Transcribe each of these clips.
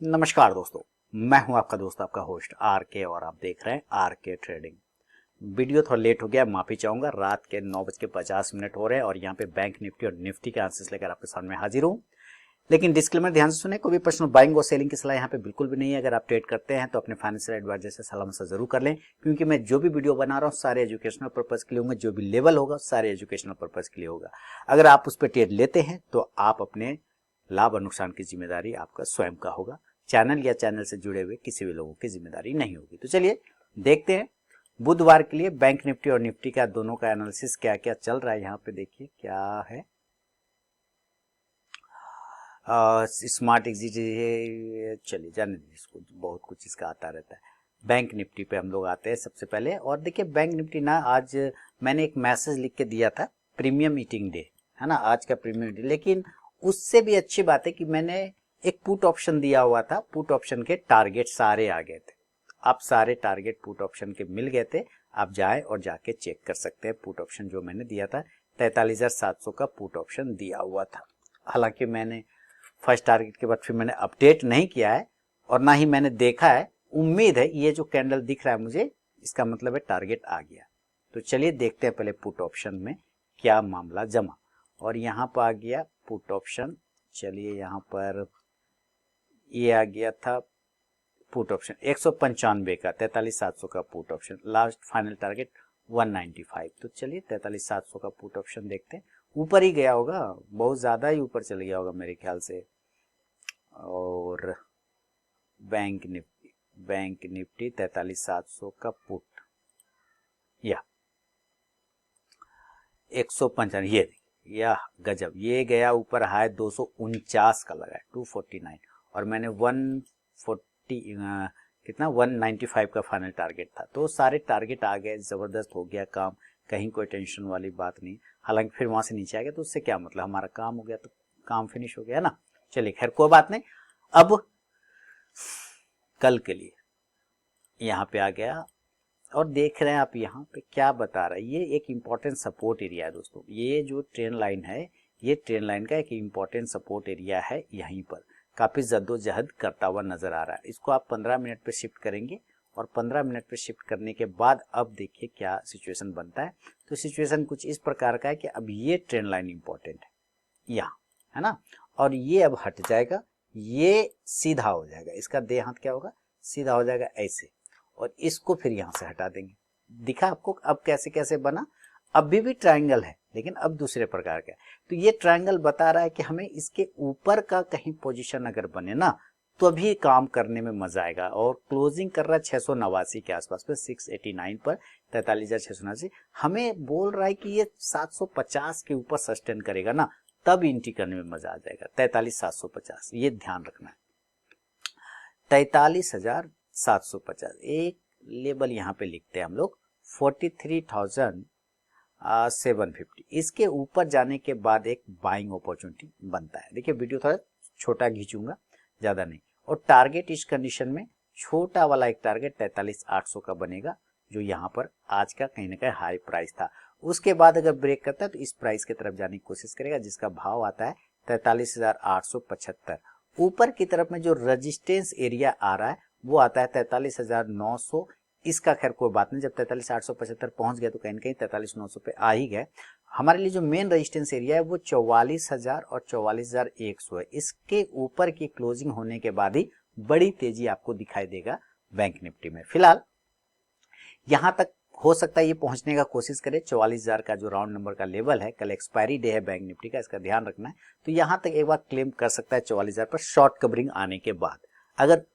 नमस्कार दोस्तों, मैं हूं आपका दोस्त आपका होस्ट आर के और आप देख रहे हैं आर के ट्रेडिंग। वीडियो थोड़ा लेट हो गया, माफी चाहूंगा। रात के 9:50 हो रहे हैं और यहाँ पे बैंक निफ्टी और निफ्टी के आंसर्स लेकर आपके सामने हाजिर हूँ। लेकिन डिस्क्लेमर ध्यान से सुने, कोई भी पर्सनल बाइंग और सेलिंग की सलाह यहाँ पे बिल्कुल भी नहीं है। अगर आप ट्रेड करते हैं तो अपने फाइनेंशियल एडवाइजर से सलाह मशवरा जरूर कर लें, क्योंकि मैं जो भी वीडियो बना रहा हूँ सारे एजुकेशनल पर्पज के लिए होंगे। जो भी लेवल होगा सारे एजुकेशनल पर्पज के लिए होगा। अगर आप उस पर ट्रेड लेते हैं तो आप अपने लाभ और नुकसान की जिम्मेदारी आपका स्वयं का होगा। चैनल या चैनल से जुड़े हुए किसी भी लोगों की जिम्मेदारी नहीं होगी। तो चलिए देखते हैं बुधवार के लिए बैंक निफ्टी और निफ्टी का दोनों का एनालिसिस क्या क्या चल रहा है। यहाँ पे देखिए क्या है, स्मार्ट एग्जिट है। चलिए जाने दीजिए इसको, बहुत कुछ इसका आता रहता है। बैंक निफ्टी पे हम लोग आते हैं सबसे पहले। और देखिए बैंक निफ्टी ना, आज मैंने एक मैसेज लिख के दिया था, प्रीमियम मीटिंग डे है ना, आज का प्रीमियम डे। लेकिन उससे भी अच्छी बात है कि मैंने एक पुट ऑप्शन दिया हुआ था। पुट ऑप्शन के टारगेट सारे आ गए थे। आप सारे टारगेट पुट ऑप्शन के मिल गए थे। आप जाए और जाके चेक कर सकते हैं। पुट ऑप्शन जो मैंने दिया था 43,700 का पुट ऑप्शन दिया हुआ था। हालांकि मैंने फर्स्ट टारगेट के बाद फिर मैंने अपडेट नहीं किया है और ना ही मैंने देखा है। उम्मीद है ये जो कैंडल दिख रहा है मुझे, इसका मतलब है टारगेट आ गया। तो चलिए देखते हैं पहले पुट ऑप्शन में क्या मामला जमा। और यहाँ पर आ गया पुट ऑप्शन। चलिए यहाँ पर ये आ गया था पुट ऑप्शन 195 का, 43,700 का put option. Last final target 195। तो चलिए 43,700 का पुट ऑप्शन देखते हैं। ऊपर ही गया होगा, बहुत ज्यादा ही ऊपर चल गया होगा मेरे ख्याल से। और बैंक निफ्टी 43,700 का पुट या 195, ये या गजब, ये गया ऊपर हाई 249 का लगा है, 249। और मैंने 140 कितना 195 का फाइनल टारगेट था। तो सारे टारगेट आ गए, जबरदस्त हो गया काम, कहीं कोई टेंशन वाली बात नहीं। हालांकि फिर वहां से नीचे आ गया तो उससे क्या मतलब, हमारा काम हो गया तो काम फिनिश हो गया ना। चलिए खैर कोई बात नहीं। अब कल के लिए यहाँ पे आ गया और देख रहे हैं आप यहाँ पे क्या बता रहा है। ये एक इम्पोर्टेंट सपोर्ट एरिया है दोस्तों। ये जो ट्रेंड लाइन है, ये ट्रेंड लाइन का एक इम्पोर्टेंट सपोर्ट एरिया है। यहीं पर काफी जद्दोजहद करता हुआ नजर आ रहा है। इसको आप 15 मिनट पे शिफ्ट करेंगे और 15 मिनट पे शिफ्ट करने के बाद अब देखिए क्या सिचुएशन बनता है। तो सिचुएशन कुछ इस प्रकार का है कि अब ये ट्रेंड लाइन इंपॉर्टेंट है यहाँ, है ना। और ये अब हट जाएगा, ये सीधा हो जाएगा, इसका देह हाथ क्या होगा, सीधा हो जाएगा ऐसे। और इसको फिर यहां से हटा देंगे। दिखा आपको अब कैसे कैसे बना। अभी भी ट्रायंगल है लेकिन अब दूसरे प्रकार का है। तो ये ट्रायंगल बता रहा है कि हमें इसके ऊपर का कहीं पोजीशन अगर बने ना तो अभी काम करने में मजा आएगा। और क्लोजिंग कर रहा है 689 के आसपास पे, 689 पर, 43,689। हमें बोल रहा है कि ये 750 के ऊपर सस्टेन करेगा ना, तब एंट्री करने में मजा आ जाएगा। 43,750 ये ध्यान रखना है। 43,750 एक लेवल यहाँ पे लिखते हैं हम लोग, 43,750। इसके ऊपर जाने के बाद एक बाइंग अपॉर्चुनिटी बनता है। देखिए वीडियो थोड़ा छोटा खींचूंगा, ज्यादा नहीं। और टारगेट इस कंडीशन में छोटा वाला एक टारगेट 43,800 का बनेगा, जो यहाँ पर आज का कहीं ना कहीं हाई प्राइस था। उसके बाद अगर ब्रेक करता है तो इस प्राइस की तरफ जाने की कोशिश करेगा, जिसका भाव आता है 43,875। ऊपर की तरफ में जो रेजिस्टेंस एरिया आ रहा है वो आता है 43,900। इसका खैर कोई बात नहीं, जब 43,875 पहुंच गया तो कहीं ना कहीं 43,900 पे आ ही गए। हमारे लिए जो मेन रेजिस्टेंस एरिया है वो 44,000 और 44,100 है। इसके ऊपर की क्लोजिंग होने के बाद ही बड़ी तेजी आपको दिखाई देगा बैंक निफ्टी में। फिलहाल यहां तक हो सकता है ये पहुंचने का कोशिश करे। 44,000 का जो राउंड नंबर का लेवल है, कल एक्सपायरी डे है बैंक निफ्टी का, इसका ध्यान रखना है। तो यहां तक एक बार क्लेम कर सकता है 44,000 पर शॉर्ट कवरिंग आने के बाद। अगर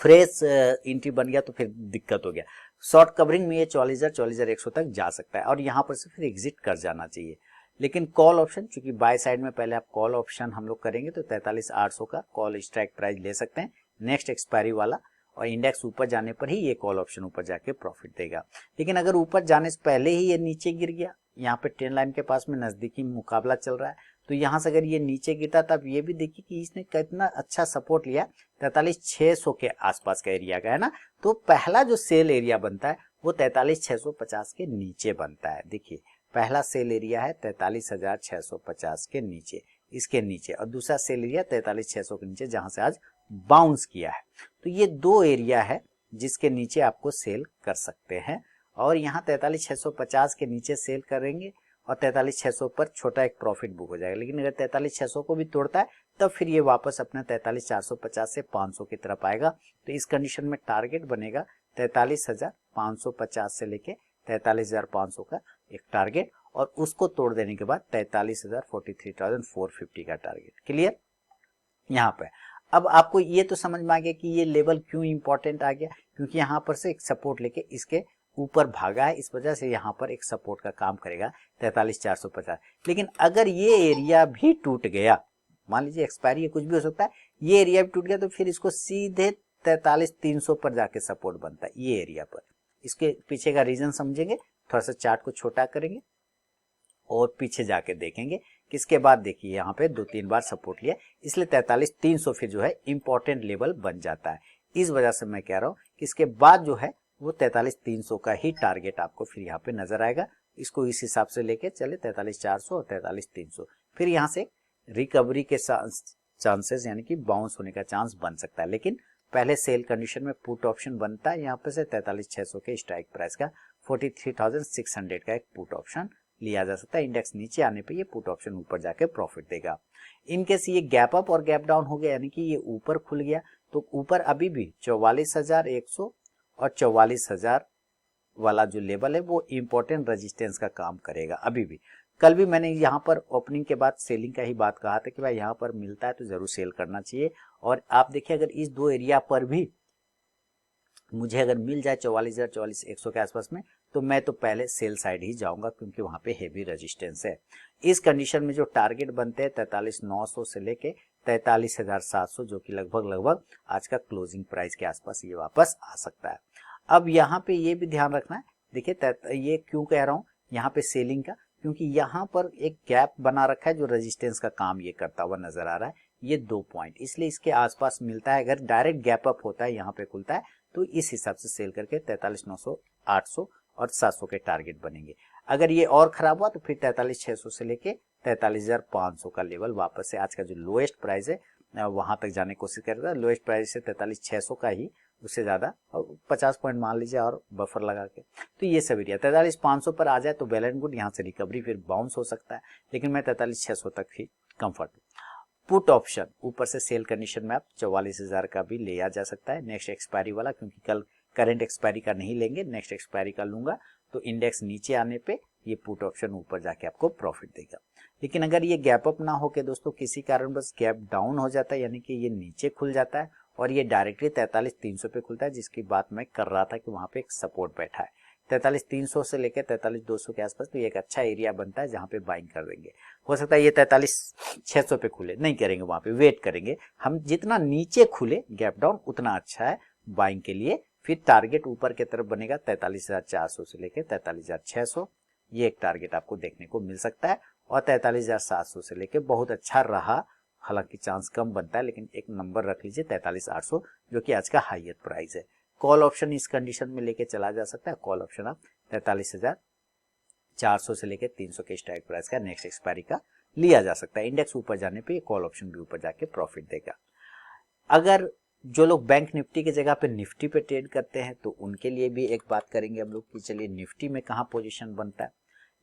फ्रेश एंट्री बन गया तो फिर दिक्कत हो गया। शॉर्ट कवरिंग में ये 44,000 44,100 तक जा सकता है और यहाँ पर से फिर एग्जिट कर जाना चाहिए। लेकिन कॉल ऑप्शन, चूंकि बाय साइड में पहले आप कॉल ऑप्शन हम लोग करेंगे तो 43,800 का कॉल स्ट्राइक प्राइस ले सकते हैं, नेक्स्ट एक्सपायरी वाला। और इंडेक्स ऊपर जाने पर ही ये कॉल ऑप्शन ऊपर जाके प्रॉफिट देगा। लेकिन अगर ऊपर जाने से पहले ही ये नीचे गिर गया, यहाँ पे ट्रेंड लाइन के पास में नजदीकी मुकाबला चल रहा है, तो यहां से अगर ये नीचे गिरता तब ये भी देखिए कि इसने कितना अच्छा सपोर्ट लिया, 43,600 के आसपास का एरिया का है ना। तो पहला जो सेल एरिया बनता है वो 43,650 के नीचे बनता है। देखिए पहला सेल एरिया है 43,650 के नीचे, इसके नीचे, और दूसरा सेल एरिया 43,600 के नीचे जहां से आज बाउंस किया है। तो ये दो एरिया है जिसके नीचे आपको सेल कर सकते हैं, और यहाँ 43,650 के नीचे सेल करेंगे और 43,600 पर छोटा एक प्रॉफिट बुक हो जाएगा। लेकिन अगर 43,600 को भी तोड़ता है तब फिर ये वापस अपना 43,450 से 500 की तरफ आएगा। तो इस कंडीशन में टारगेट बनेगा 43,550 से लेके 43,500 का एक टारगेट, और उसको तोड़ देने के बाद 43,450 का टारगेट। क्लियर? यहाँ पे अब आपको ये तो समझ में आ गया कि ये लेवल क्यों इंपॉर्टेंट आ गया, क्योंकि यहाँ पर से एक सपोर्ट लेके इसके ऊपर भागा है, इस वजह से यहाँ पर एक सपोर्ट का काम करेगा 43,450। लेकिन अगर ये एरिया भी टूट गया, मान लीजिए एक्सपायरी कुछ भी हो सकता है, ये एरिया भी टूट गया, तो फिर इसको सीधे 43,300 पर जाके सपोर्ट बनता है ये एरिया पर। इसके पीछे का रीजन समझेंगे, थोड़ा सा चार्ट को छोटा करेंगे और पीछे जाके देखेंगे। किसके बाद देखिए यहाँ पे 2-3 बार सपोर्ट लिया, इसलिए 43,300 फिर जो है इंपॉर्टेंट लेवल बन जाता है। इस वजह से मैं कह रहा हूँ कि इसके बाद जो है वो 43,300 का ही टारगेट आपको फिर यहाँ पे नजर आएगा। इसको इस हिसाब से लेके चले 43,400 और 43,300, फिर यहाँ से रिकवरी के चांसेस यानी कि बाउंस होने का चांस बन सकता है। लेकिन पहले सेल कंडीशन में पुट ऑप्शन बनता है यहाँ पे से 43,600 के स्ट्राइक प्राइस का 43,600 का एक पुट ऑप्शन लिया जा सकता है। इंडेक्स नीचे आने पे ये पुट ऑप्शन ऊपर जाके प्रॉफिट देगा। इनकेस ये गैप अप और गैप डाउन हो गया, यानी कि ये ऊपर खुल गया, तो ऊपर अभी भी 44,100 और 44,000 वाला जो लेवल है वो इंपॉर्टेंट रेजिस्टेंस का काम करेगा अभी भी। कल भी मैंने यहाँ पर ओपनिंग के बाद सेलिंग का ही बात कहा था कि भाई यहाँ पर मिलता है तो जरूर सेल करना चाहिए। और आप देखिए अगर इस दो एरिया पर भी मुझे अगर मिल जाए 44,000 44,100 के आसपास में, तो मैं तो पहले सेल साइड ही जाऊंगा, क्योंकि वहां पे हेवी रेजिस्टेंस है। इस कंडीशन में जो टारगेट बनते हैं 43,900 से लेके 43,700, जो कि लगभग आज का क्लोजिंग प्राइस के आसपास ये वापस आ सकता है। अब यहाँ पे ये भी ध्यान रखना है, देखिए ये क्यों कह रहा हूँ यहाँ पे सेलिंग का, क्योंकि यहाँ पर एक गैप बना रखा है जो रेजिस्टेंस का काम ये करता हुआ नजर आ रहा है, ये 2 पॉइंट, इसलिए इसके आसपास मिलता है। अगर डायरेक्ट गैप अप होता है यहाँ पे खुलता है तो इस हिसाब से सेल करके 43,900, 800 और 700 के टारगेट बनेंगे। अगर ये और खराब हुआ तो फिर 43,600 से लेके 43,500 का लेवल वापस से आज का जो लोएस्ट प्राइस है वहां तक जाने की कोशिश करेगा। लोएस्ट प्राइस से 43,600 का ही, उससे ज्यादा, और 50 पॉइंट मान लीजिए और बफर लगा के, तो ये सब एरिया 43,500 पर आ जाए तो वेल एंड गुड, यहाँ से रिकवरी फिर बाउंस हो सकता है। लेकिन मैं 43,600 तक ही कंफर्ट हूँ। पुट ऑप्शन ऊपर से सेल कंडीशन में आप 44,000 का भी लिया जा सकता है नेक्स्ट एक्सपायरी वाला, क्योंकि कल करंट एक्सपायरी का नहीं लेंगे, नेक्स्ट एक्सपायरी का लूंगा, तो इंडेक्स नीचे आने पे ये पुट ऑप्शन ऊपर जाके आपको प्रॉफिट देगा। लेकिन अगर ये गैप अप ना हो के दोस्तों किसी कारण बस गैप डाउन हो जाता है, यानी कि ये नीचे खुल जाता है और ये डायरेक्टली 43,300 पे खुलता है, जिसकी बात मैं कर रहा था कि वहां पे एक सपोर्ट बैठा है 43,300 से लेकर 43,200 के आसपास, तो ये एक अच्छा एरिया बनता है जहां पे बाइंग कर देंगे। हो सकता है ये 43,600 पे खुले, नहीं करेंगे, वहां पे वेट करेंगे हम, जितना नीचे खुले गैप डाउन उतना अच्छा है बाइंग के लिए। फिर टारगेट ऊपर की तरफ बनेगा 43,400 से लेकर 43,600, ये एक टारगेट आपको देखने को मिल सकता है। और 43,700 से लेकर बहुत अच्छा रहा, हालांकि चांस कम बनता है, लेकिन एक नंबर रख लीजिए 43,800, जो कि आज का हाईएस्ट प्राइस है। कॉल ऑप्शन इस कंडीशन में लेके चला जा सकता है। कॉल ऑप्शन आप 43,400 से लेके 300 के स्ट्राइक प्राइस का नेक्स्ट एक्सपायरी का लिया जा सकता है। इंडेक्स ऊपर जाने पे ये कॉल ऑप्शन भी ऊपर जाके प्रॉफिट देगा। अगर जो लोग बैंक निफ्टी की जगह पे निफ्टी पे ट्रेड करते हैं तो उनके लिए भी एक बात करेंगे हम लोग कि चलिए निफ्टी में कहाँ पोजीशन बनता है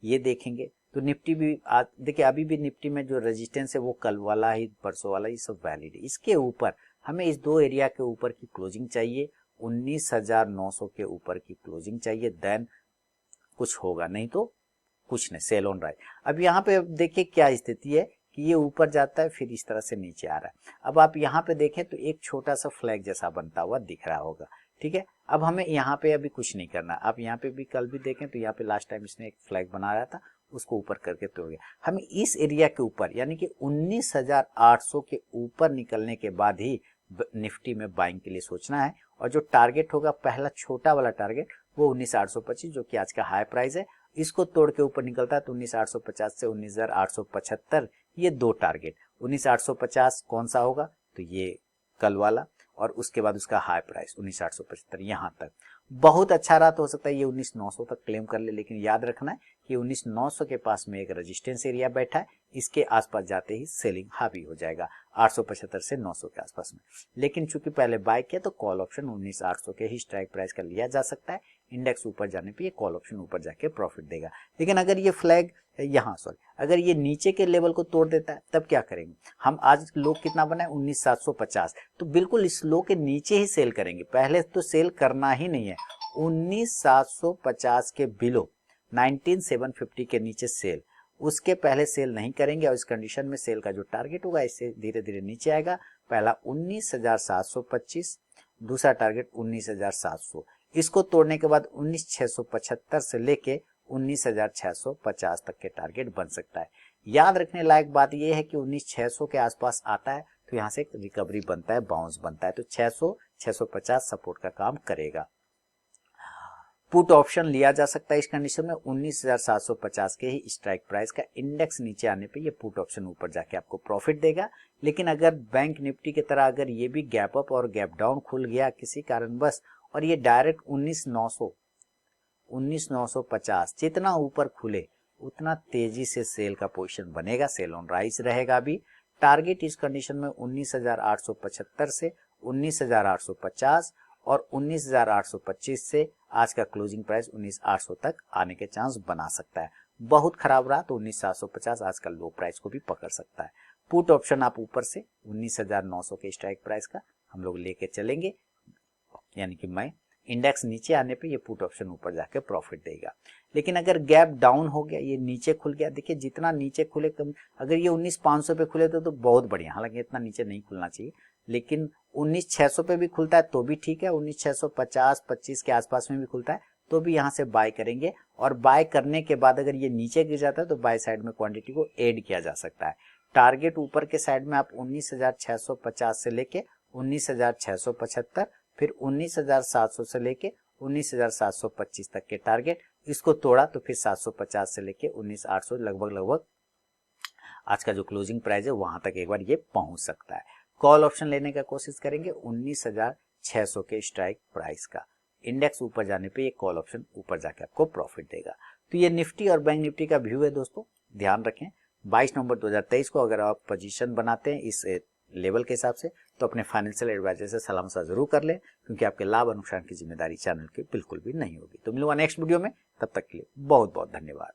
ये देखेंगे। तो निफ्टी भी देखिए अभी भी निफ्टी में जो रेजिस्टेंस है वो कल वाला ही, परसों वाला ही सब वैलिड है। इसके ऊपर हमें इस दो एरिया के ऊपर की क्लोजिंग चाहिए, 19,900 के ऊपर की क्लोजिंग चाहिए, देन कुछ होगा, नहीं तो कुछ नहीं, सेल ऑन राइट। अब यहाँ पे देखिए क्या स्थिति है कि ये ऊपर जाता है फिर इस तरह से नीचे आ रहा है। अब आप यहाँ पे देखें तो एक छोटा सा फ्लैग जैसा बनता हुआ दिख रहा होगा, ठीक है। अब हमें यहाँ पे अभी कुछ नहीं करना। आप यहाँ पे भी कल भी देखें तो यहाँ पे लास्ट टाइम इसने एक फ्लैग बना रहा था, उसको ऊपर करके तोड़ गया। हमें इस एरिया के ऊपर यानी कि 19,800 के ऊपर निकलने के बाद ही निफ्टी में बाइंग के लिए सोचना है। और जो टारगेट होगा पहला छोटा वाला टारगेट वो 19,825, जो कि आज का हाई प्राइस है। इसको तोड़ के ऊपर निकलता है तो 19,850 से 19,875, ये दो टारगेट। 19,850 कौन सा होगा, तो ये कल वाला, और उसके बाद उसका हाई प्राइस 19,875 यहाँ तक। बहुत अच्छा रहा तो हो सकता है ये 19,900 तक क्लेम कर ले, लेकिन याद रखना है कि 19,900 के पास में एक रेजिस्टेंस एरिया बैठा है, इसके आसपास जाते ही सेलिंग हावी हो जाएगा 875 से 900 के आसपास में। लेकिन चूंकि पहले बाय किया तो कॉल ऑप्शन 19,800 के ही स्ट्राइक प्राइस का लिया जा सकता है। इंडेक्स ऊपर जाने पे ये कॉल ऑप्शन ऊपर जाके प्रॉफिट देगा। लेकिन अगर ये फ्लैग अगर ये नीचे के लेवल को तोड़ देता है तब क्या करेंगे हम? आज लो कितना बना है 19,750, तो बिल्कुल इस लो के नीचे ही सेल करेंगे। पहले तो सेल करना ही नहीं है, 19,750 के बिलो 19,750 के नीचे सेल, उसके पहले सेल नहीं करेंगे। और इस कंडीशन में सेल का जो टारगेट होगा इससे धीरे धीरे नीचे आएगा। पहला 19,725, दूसरा टारगेट 19,700, इसको तोड़ने के बाद 19,675 से लेके 19,650 तक के टारगेट बन सकता है। याद रखने लायक बात यह है कि 19,600 के आसपास आता है तो यहां से एक रिकवरी बनता है, बाउंस बनता है, तो 600 650 सपोर्ट का काम करेगा। पुट ऑप्शन लिया जा सकता है इस कंडीशन में 19,750 के ही स्ट्राइक प्राइस का। इंडेक्स नीचे आने पे ये पुट ऑप्शन ऊपर जाके आपको प्रॉफिट देगा। लेकिन अगर बैंक निफ्टी की तरह अगर ये भी गैप अप और गैप डाउन खुल गया किसी कारणवश और ये डायरेक्ट 19,950 जितना ऊपर खुले उतना तेजी से सेल का पोजीशन बनेगा, सेल ऑन राइज रहेगा। भी टारगेट इस कंडीशन में 19,875 से 19,850 और 19,825 से आज का क्लोजिंग प्राइस 19,800 तक आने के चांस बना सकता है। बहुत खराब रहा तो 19,750 आज का लो प्राइस को भी पकड़ सकता है। पुट ऑप्शन आप ऊपर से 19,900 के स्ट्राइक प्राइस का हम लोग लेके चलेंगे, यानी कि मैं इंडेक्स नीचे आने पे ये पुट ऑप्शन ऊपर जाके प्रॉफिट देगा। लेकिन अगर गैप डाउन हो गया, ये नीचे खुल गया, देखिए जितना नीचे खुले कम, अगर ये 19,500 पे खुले तो बहुत बढ़िया, हालांकि इतना नीचे नहीं खुलना चाहिए, लेकिन 19,600 पे भी खुलता है तो भी ठीक है, 19,650 25 के आसपास में भी खुलता है तो भी यहाँ से बाय करेंगे। और बाय करने के बाद अगर ये नीचे गिर जाता है तो बाय साइड में क्वांटिटी को ऐड किया जा सकता है। टारगेट ऊपर के साइड में आप 19,650 से लेके 19,675, फिर 19,700 से लेके 19,725 तक के टारगेट, इसको तोड़ा तो फिर 750 से लेके 19,800 लगभग आज का जो क्लोजिंग प्राइस है वहां तक एक बार ये पहुंच सकता है। कॉल ऑप्शन लेने का कोशिश करेंगे 19,600 के स्ट्राइक प्राइस का। इंडेक्स ऊपर जाने पे ये कॉल ऑप्शन ऊपर जाके आपको प्रॉफिट देगा। तो ये निफ्टी और बैंक निफ्टी का व्यू है दोस्तों, ध्यान रखें। 22 नवंबर 2023 को अगर आप पोजीशन बनाते हैं इस लेवल के हिसाब से तो अपने फाइनेंशियल एडवाइजर से सलाह मशवरा जरूर कर लें, क्योंकि आपके लाभ और नुकसान की जिम्मेदारी चैनल की बिल्कुल भी नहीं होगी। तो मिलूंगा नेक्स्ट वीडियो में, तब तक के लिए बहुत बहुत धन्यवाद।